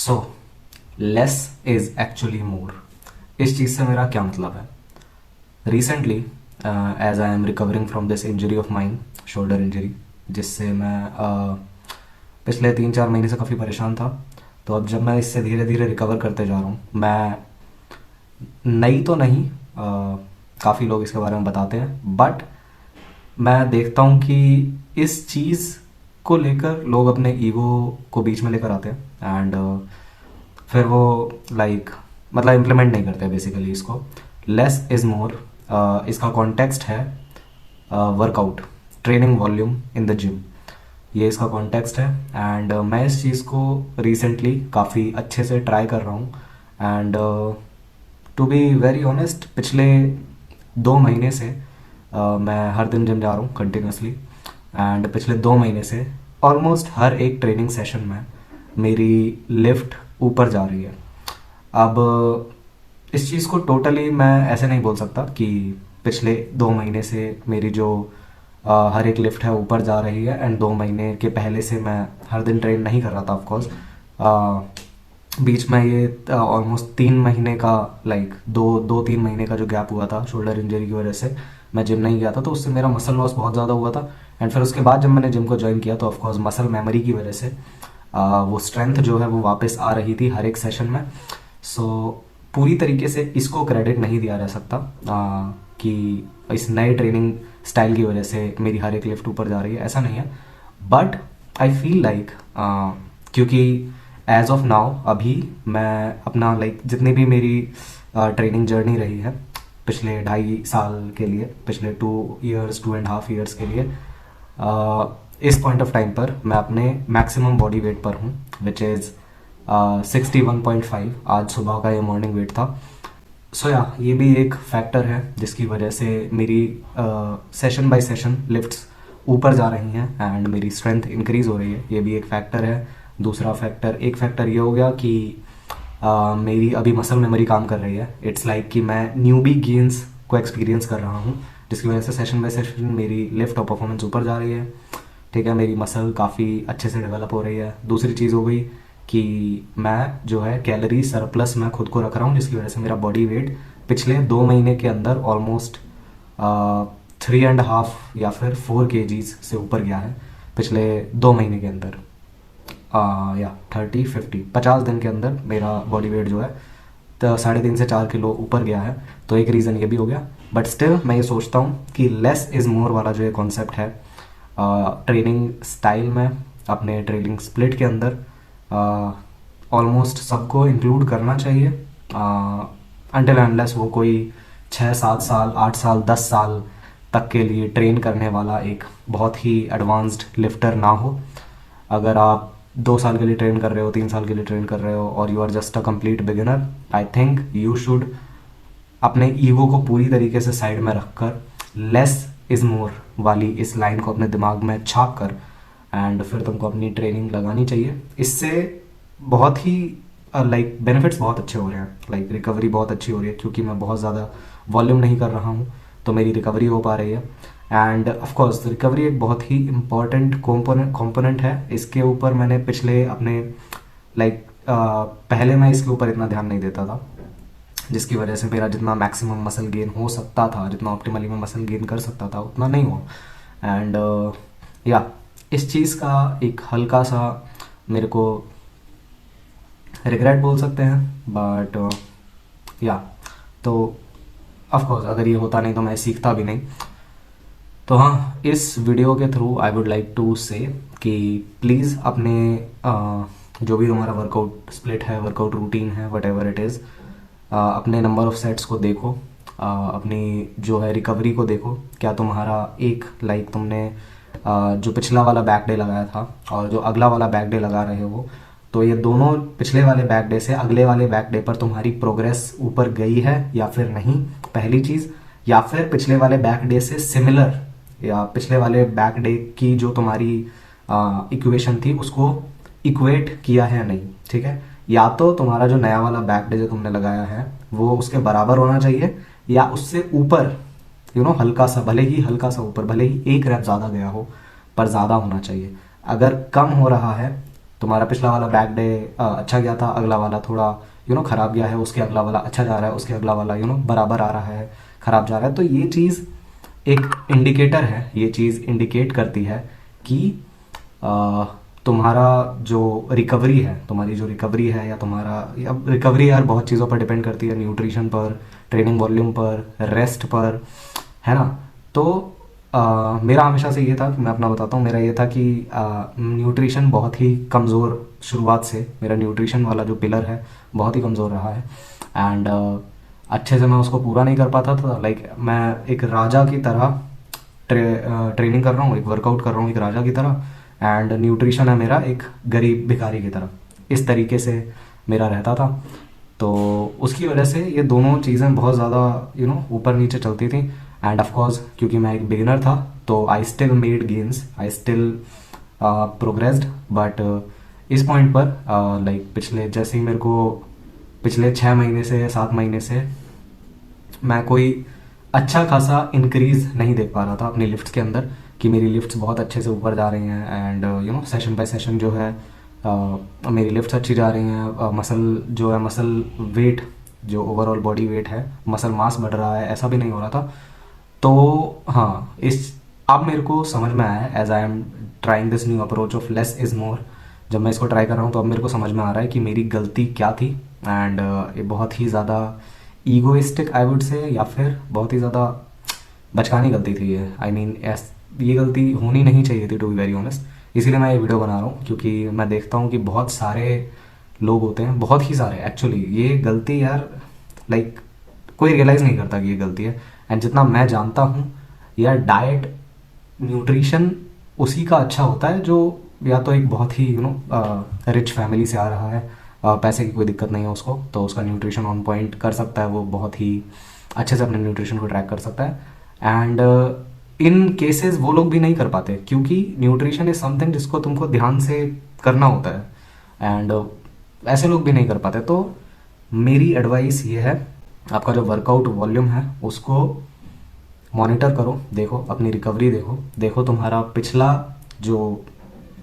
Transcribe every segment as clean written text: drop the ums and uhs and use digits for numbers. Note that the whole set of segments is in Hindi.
So less is actually more, इस चीज़ से मेरा क्या मतलब है? Recently as I am recovering from this injury of mine, shoulder injury, जिससे मैं पिछले 3-4 महीने से काफ़ी परेशान था। तो अब जब मैं इससे धीरे धीरे रिकवर करते जा रहा हूँ, मैं नई तो नहीं, काफ़ी लोग इसके बारे में बताते हैं, बट मैं देखता हूँ कि इस चीज़ को लेकर लोग अपने ईगो को बीच में लेकर आते हैं एंड फिर वो लाइक मतलब इम्प्लीमेंट नहीं करते बेसिकली इसको। लेस इज़ मोर, इसका कॉन्टेक्स्ट है workout, training volume in the gym, ये इसका कॉन्टेक्स्ट है। एंड मैं इस चीज़ को रिसेंटली काफ़ी अच्छे से ट्राई कर रहा हूँ। And to be very honest, पिछले 2 महीने से मैं हर दिन जिम जा रहा हूँ कंटिन्यूसली। एंड पिछले 2 महीने से ऑलमोस्ट हर एक ट्रेनिंग सेशन में मेरी लिफ्ट ऊपर जा रही है। अब इस चीज़ को टोटली मैं ऐसे नहीं बोल सकता कि पिछले 2 महीने से मेरी जो हर एक लिफ्ट है ऊपर जा रही है एंड 2 महीने के पहले से मैं हर दिन ट्रेन नहीं कर रहा था ऑफकोर्स। बीच में ये ऑलमोस्ट 3 महीने का लाइक 2-3 महीने का जो गैप हुआ था शोल्डर इंजरी की वजह से मैं जिम नहीं गया था, तो उससे मेरा मसल लॉस बहुत ज़्यादा हुआ था। एंड फिर उसके बाद जब मैंने जिम को ज्वाइन किया तो ऑफकोर्स मसल मेमोरी की वजह से वो स्ट्रेंथ जो है वो वापस आ रही थी हर एक सेशन में। सो पूरी तरीके से इसको क्रेडिट नहीं दिया जा सकता कि इस नए ट्रेनिंग स्टाइल की वजह से मेरी हर एक लिफ्ट ऊपर जा रही है, ऐसा नहीं है। बट आई फील लाइक क्योंकि एज ऑफ नाउ अभी मैं अपना लाइक जितनी भी मेरी ट्रेनिंग जर्नी रही है पिछले 2.5 साल के लिए, पिछले 2 इयर्स 2.5 इयर्स के लिए, इस पॉइंट ऑफ टाइम पर मैं अपने मैक्सिमम बॉडी वेट पर हूँ, विच इज़ 61.5। आज सुबह का ये मॉर्निंग वेट था। सो या ये भी एक फैक्टर है जिसकी वजह से मेरी सेशन बाय सेशन लिफ्ट्स ऊपर जा रही हैं एंड मेरी स्ट्रेंथ इंक्रीज़ हो रही है, ये भी एक फैक्टर है। दूसरा फैक्टर, एक फैक्टर ये हो गया कि मेरी अभी मसल मेमोरी काम कर रही है। इट्स लाइक कि मैं न्यूबी गेन्स को एक्सपीरियंस कर रहा हूँ, जिसकी वजह से सेशन बाय सेशन मेरी लिफ्ट और परफॉर्मेंस ऊपर जा रही है। ठीक है, मेरी मसल काफ़ी अच्छे से डेवलप हो रही है। दूसरी चीज़ हो गई कि मैं जो है कैलोरी सरप्लस मैं खुद को रख रहा हूँ, जिसकी वजह से मेरा बॉडी वेट पिछले 2 महीने के अंदर ऑलमोस्ट 3.5 या फिर 4 kgs से ऊपर गया है पिछले 2 महीने के अंदर। या 30-50 दिन के अंदर मेरा बॉडी वेट जो है तो 3.5 से 4 किलो ऊपर गया है। तो एक रीज़न ये भी हो गया। बट स्टिल मैं ये सोचता हूँ कि लेस इज़ मोर वाला जो ये कॉन्सेप्ट है ट्रेनिंग स्टाइल में, अपने ट्रेनिंग स्प्लिट के अंदर ऑलमोस्ट सबको इंक्लूड करना चाहिए अनटिल अनलेस वो कोई 6-7 साल 8 साल 10 साल तक के लिए ट्रेन करने वाला एक बहुत ही एडवांस्ड लिफ्टर ना हो। अगर आप 2 साल के लिए ट्रेन कर रहे हो, 3 साल के लिए ट्रेन कर रहे हो और you are just a complete beginner, I think you should अपने ईगो को पूरी तरीके से साइड में रखकर लेस इज़ मोर वाली इस लाइन को अपने दिमाग में छाप कर एंड फिर तुमको अपनी ट्रेनिंग लगानी चाहिए। इससे बहुत ही लाइक बेनिफिट्स बहुत अच्छे हो रहे हैं, लाइक रिकवरी बहुत अच्छी हो रही है क्योंकि मैं बहुत ज़्यादा वॉल्यूम नहीं कर रहा हूँ, तो मेरी रिकवरी हो पा रही है। एंड ऑफ कोर्स रिकवरी एक बहुत ही इम्पॉर्टेंट कंपोनेंट है। इसके ऊपर मैंने पिछले अपने लाइक पहले मैं इसके ऊपर इतना ध्यान नहीं देता था, जिसकी वजह से मेरा जितना मैक्सिमम मसल गेन हो सकता था, जितना ऑप्टिमली मैं मसल गेन कर सकता था, उतना नहीं हुआ। एंड या इस चीज़ का एक हल्का सा मेरे को रिग्रेट बोल सकते हैं, बट या तो ऑफकोर्स अगर ये होता नहीं तो मैं सीखता भी नहीं। तो हाँ, इस वीडियो के through I would like to say कि प्लीज़ अपने जो भी तुम्हारा वर्कआउट स्प्लिट है, वर्कआउट रूटीन है, वट एवर इट इज़, अपने नंबर ऑफ सेट्स को देखो, अपनी जो है रिकवरी को देखो। क्या तुम्हारा एक लाइक तुमने जो पिछला वाला बैक डे लगाया था और जो अगला वाला बैक डे लगा रहे हो, तो ये दोनों पिछले वाले बैक डे से अगले वाले बैक डे पर तुम्हारी प्रोग्रेस ऊपर गई है या फिर नहीं, पहली चीज़। या फिर पिछले वाले बैक डे से सिमिलर या पिछले वाले बैक डे की जो तुम्हारी इक्वेशन थी उसको इक्वेट किया है या नहीं। ठीक है, या तो तुम्हारा जो नया वाला बैक डे जो तुमने लगाया है वो उसके बराबर होना चाहिए या उससे ऊपर, हल्का सा, भले ही हल्का सा ऊपर, भले ही 1 रैप ज़्यादा गया हो पर ज़्यादा होना चाहिए। अगर कम हो रहा है तुम्हारा पिछला वाला बैक डे अच्छा गया था, अगला वाला थोड़ा ख़राब गया है, उसके अगला वाला अच्छा जा रहा है, उसके अगला वाला बराबर आ रहा है, ख़राब जा रहा है। तो ये चीज़ एक इंडिकेटर है, ये चीज़ इंडिकेट करती है कि अ, तुम्हारा जो रिकवरी है, तुम्हारी जो रिकवरी है, या तुम्हारा, अब रिकवरी यार बहुत चीज़ों पर डिपेंड करती है, न्यूट्रिशन पर, ट्रेनिंग वॉल्यूम पर, रेस्ट पर, है ना। तो मेरा हमेशा से ये था कि मैं अपना बताता हूँ, मेरा ये था कि न्यूट्रिशन बहुत ही कमज़ोर, शुरुआत से मेरा न्यूट्रिशन वाला जो पिलर है बहुत ही कमज़ोर रहा है। एंड अच्छे से मैं उसको पूरा नहीं कर पाता था। लाइक मैं एक राजा की तरह ट्रेनिंग कर रहा हूँ, एक वर्कआउट कर रहा हूँ एक राजा की तरह, एंड न्यूट्रिशन है मेरा एक गरीब भिखारी की तरह, इस तरीके से मेरा रहता था। तो उसकी वजह से ये दोनों चीज़ें बहुत ज़्यादा ऊपर नीचे चलती थी। एंड ऑफ कोर्स क्योंकि मैं एक बिगिनर था, तो I still made gains, I still progressed. But इस पॉइंट पर लाइक पिछले, जैसे ही मेरे को पिछले 6 महीने से 7 महीने से मैं कोई अच्छा खासा इंक्रीज नहीं देख पा रहा था अपनी लिफ्ट्स के अंदर, कि मेरी लिफ्ट्स बहुत अच्छे से ऊपर जा रही हैं, एंड सेशन बाय सेशन जो है मेरी लिफ्ट्स अच्छी जा रही हैं, मसल जो है, मसल वेट, जो ओवरऑल बॉडी वेट है, मसल मास बढ़ रहा है, ऐसा भी नहीं हो रहा था। तो हाँ, इस अब मेरे को समझ में आया है, as I am trying this new approach of less is more, जब मैं इसको ट्राई कर रहा हूँ तो अब मेरे को समझ में आ रहा है कि मेरी गलती क्या थी। एंड ये बहुत ही ज़्यादा ईगोइस्टिक आई वुड से, या फिर बहुत ही ज़्यादा बचकानी गलती थी ये। आई मीन ये गलती होनी नहीं चाहिए थी, टू बी वेरी ऑनेस्ट। इसीलिए मैं ये वीडियो बना रहा हूँ, क्योंकि मैं देखता हूँ कि बहुत सारे लोग होते हैं, बहुत ही सारे एक्चुअली, ये गलती यार लाइक कोई रियलाइज़ नहीं करता कि ये गलती है। एंड जितना मैं जानता हूँ यार, डाइट, न्यूट्रिशन उसी का अच्छा होता है जो या तो एक बहुत ही रिच फैमिली से आ रहा है, पैसे की कोई दिक्कत नहीं है उसको, तो उसका न्यूट्रिशन ऑन पॉइंट कर सकता है, वो बहुत ही अच्छे से अपने न्यूट्रिशन को ट्रैक कर सकता है। एंड इन केसेस वो लोग भी नहीं कर पाते, क्योंकि न्यूट्रिशन इज़ समथिंग जिसको तुमको ध्यान से करना होता है, एंड ऐसे लोग भी नहीं कर पाते। तो मेरी एडवाइस ये है, आपका जो वर्कआउट वॉल्यूम है उसको मॉनिटर करो, देखो अपनी रिकवरी, देखो देखो तुम्हारा पिछला जो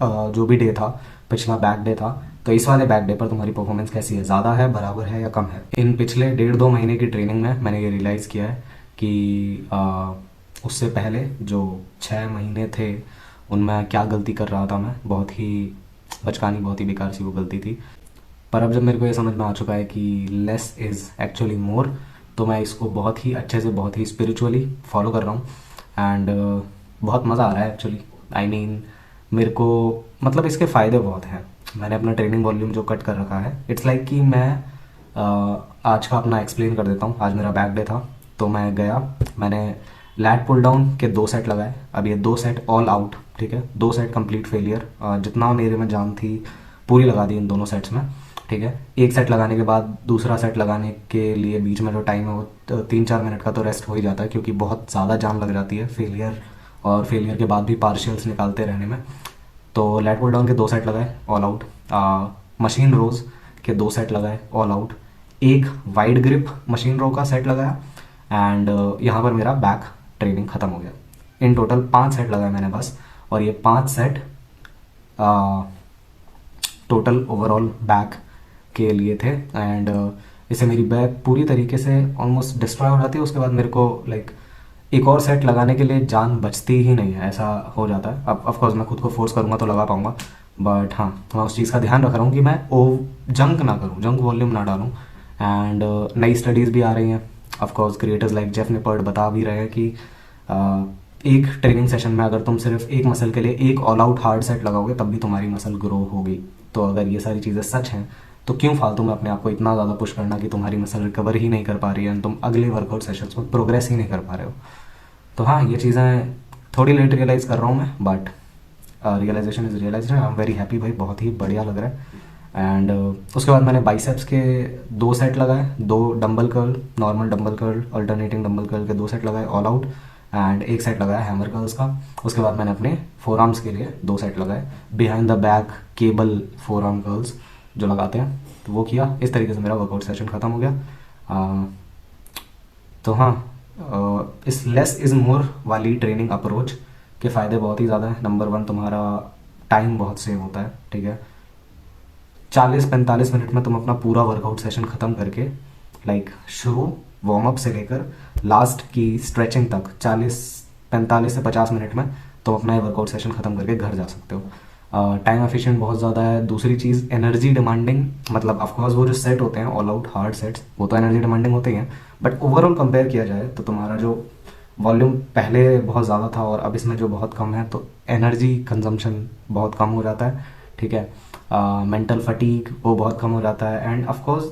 जो भी डे था, पिछला बैक डे था, तो इस वाले बैक डे पर तुम्हारी परफॉर्मेंस कैसी है, ज़्यादा है, बराबर है, या कम है। इन पिछले 1.5-2 महीने की ट्रेनिंग में मैंने ये रियलाइज़ किया है कि उससे पहले जो 6 महीने थे उनमें क्या गलती कर रहा था मैं, बहुत ही बचकानी, बहुत ही बेकार सी वो गलती थी। पर अब जब मेरे को ये समझ में आ चुका है कि लेस इज़ एक्चुअली मोर, तो मैं इसको बहुत ही अच्छे से, बहुत ही स्पिरिचुअली फॉलो कर रहा हूँ। एंड बहुत मज़ा आ रहा है एक्चुअली। आई मीन मेरे को, मतलब इसके फ़ायदे बहुत हैं। मैंने अपना ट्रेनिंग वॉल्यूम जो कट कर रखा है, इट्स लाइक कि मैं आज का अपना एक्सप्लेन कर देता हूँ। आज मेरा बैक डे था, तो मैं गया, मैंने लैट पुल डाउन के 2 सेट लगाए। अब ये 2 सेट ऑल आउट, ठीक है, 2 सेट कंप्लीट फेलियर, जितना मेरे में जान थी पूरी लगा दी इन दोनों सेट्स में, ठीक है। एक सेट लगाने के बाद दूसरा सेट लगाने के लिए बीच में जो टाइम है वो 3-4 मिनट का तो रेस्ट हो ही जाता है, क्योंकि बहुत ज़्यादा जान लग जाती है फेलियर, और फेलियर के बाद भी पार्शियल्स निकालते रहने में। तो लेट पुल डाउन के 2 सेट लगाए ऑल आउट, मशीन रोज के 2 सेट लगाए ऑल आउट, एक वाइड ग्रिप मशीन रो का सेट लगाया, एंड यहाँ पर मेरा बैक ट्रेनिंग ख़त्म हो गया। इन टोटल 5 सेट लगाए मैंने बस, और ये 5 सेट टोटल ओवरऑल बैक के लिए थे। एंड इससे मेरी बैक पूरी तरीके से ऑलमोस्ट डिस्ट्रॉय हो जाती है। उसके बाद मेरे को लाइक एक और सेट लगाने के लिए जान बचती ही नहीं है, ऐसा हो जाता है। अब ऑफकोर्स मैं खुद को फोर्स करूँगा तो लगा पाऊँगा, बट हाँ, मैं उस चीज़ का ध्यान रख रहा हूँ कि मैं जंक ना करूँ, जंक वॉल्यूम ना डालूँ। एंड नई स्टडीज़ भी आ रही हैं, ऑफकोर्स क्रिएटर्स लाइक जेफ निपर्ट बता भी रहे हैं कि एक ट्रेनिंग सेशन में अगर तुम सिर्फ एक मसल के लिए एक ऑल आउट हार्ड सेट लगाओगे तब भी तुम्हारी मसल ग्रो होगी। तो अगर ये सारी चीज़ें सच हैं तो क्यों फालतू में अपने आप को इतना ज़्यादा पुश करना कि तुम्हारी मसल रिकवर ही नहीं कर पा रही है, तुम अगले वर्कआउट सेशंस में प्रोग्रेस ही नहीं कर पा रहे हो। तो हाँ, ये चीज़ें थोड़ी लेट रियलाइज़ कर रहा हूँ मैं, but realization is realize. I am very happy भाई, बहुत ही बढ़िया लग रहा है। एंड उसके बाद मैंने बाइसेप्स के 2 सेट लगाए, 2 dumbbell curl, normal dumbbell curl, alternating dumbbell curl के 2 सेट लगाए ऑल आउट, एंड एक सेट लगाया हैमर कर्ल्स का। उसके बाद मैंने अपने फोर आर्म्स के लिए 2 सेट लगाए, behind the back cable four arm curls जो लगाते हैं, तो वो किया। इस तरीके से मेरा वर्कआउट सेशन ख़त्म हो गया। तो हाँ, इस लेस इज़ मोर वाली ट्रेनिंग अप्रोच के फ़ायदे बहुत ही ज़्यादा हैं। नंबर 1, तुम्हारा टाइम बहुत सेव होता है, ठीक है। 40-45 मिनट में तुम अपना पूरा वर्कआउट सेशन ख़त्म करके, लाइक शुरू वार्म अप से लेकर लास्ट की स्ट्रेचिंग तक 45 से 50 मिनट में तुम अपना ये वर्कआउट सेशन ख़त्म करके घर जा सकते हो। टाइम एफिशिएंट बहुत ज़्यादा है। दूसरी चीज़ एनर्जी डिमांडिंग, मतलब ऑफकोर्स वो जो सेट होते हैं ऑल आउट हार्ड सेट्स वो तो एनर्जी डिमांडिंग होते ही हैं, बट ओवरऑल कंपेयर किया जाए तो तुम्हारा जो वॉल्यूम पहले बहुत ज़्यादा था और अब इसमें जो बहुत कम है, तो एनर्जी कंजम्पशन बहुत कम हो जाता है, ठीक है। मेंटल फटीग वो बहुत कम हो जाता है। एंड ऑफकोर्स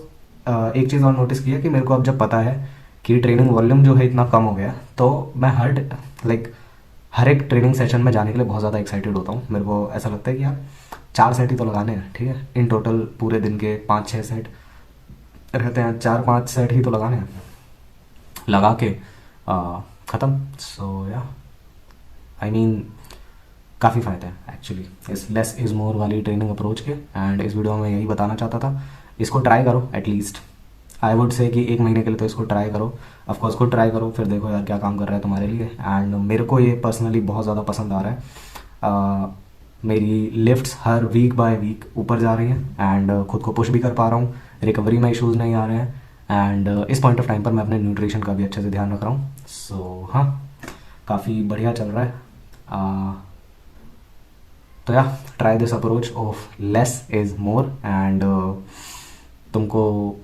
एक चीज़ और नोटिस की है कि मेरे को अब जब पता है कि ट्रेनिंग वॉल्यूम जो है इतना कम हो गया, तो मैं हर एक ट्रेनिंग सेशन में जाने के लिए बहुत ज़्यादा एक्साइटेड होता हूँ। मेरे को ऐसा लगता है कि यार 4 सेट ही तो लगाने हैं, ठीक है। इन टोटल पूरे दिन के 5-6 सेट रहते हैं, 4-5 सेट ही तो लगाने हैं, लगा के ख़त्म। सो या आई मीन काफ़ी फ़ायदे हैं एक्चुअली इस लेस इज़ मोर वाली ट्रेनिंग अप्रोच के। एंड इस वीडियो में यही बताना चाहता था। इसको ट्राई करो एटलीस्ट, आई वुड से कि 1 महीने के लिए तो इसको ट्राई करो। ऑफकोर्स खुद ट्राई करो, फिर देखो यार क्या काम कर रहा है तुम्हारे लिए। एंड मेरे को ये पर्सनली बहुत ज़्यादा पसंद आ रहा है। मेरी लिफ्ट्स हर वीक बाय वीक ऊपर जा रही हैं एंड खुद को पुश भी कर पा रहा हूँ, रिकवरी में इशूज़ नहीं आ रहे हैं। एंड इस पॉइंट ऑफ टाइम पर मैं अपने न्यूट्रिशन का भी अच्छे से ध्यान रख रहा हूँ। सो हाँ, काफ़ी बढ़िया चल रहा है। तो या try this approach of less is more. And तुमको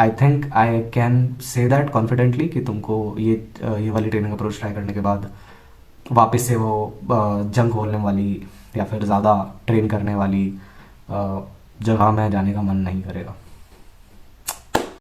I think I can say that confidently कि तुमको ये वाली ट्रेनिंग अप्रोच ट्राई करने के बाद वापस से वो जंक वॉल्यूम वाली या फिर ज़्यादा ट्रेन करने वाली जगह में जाने का मन नहीं करेगा।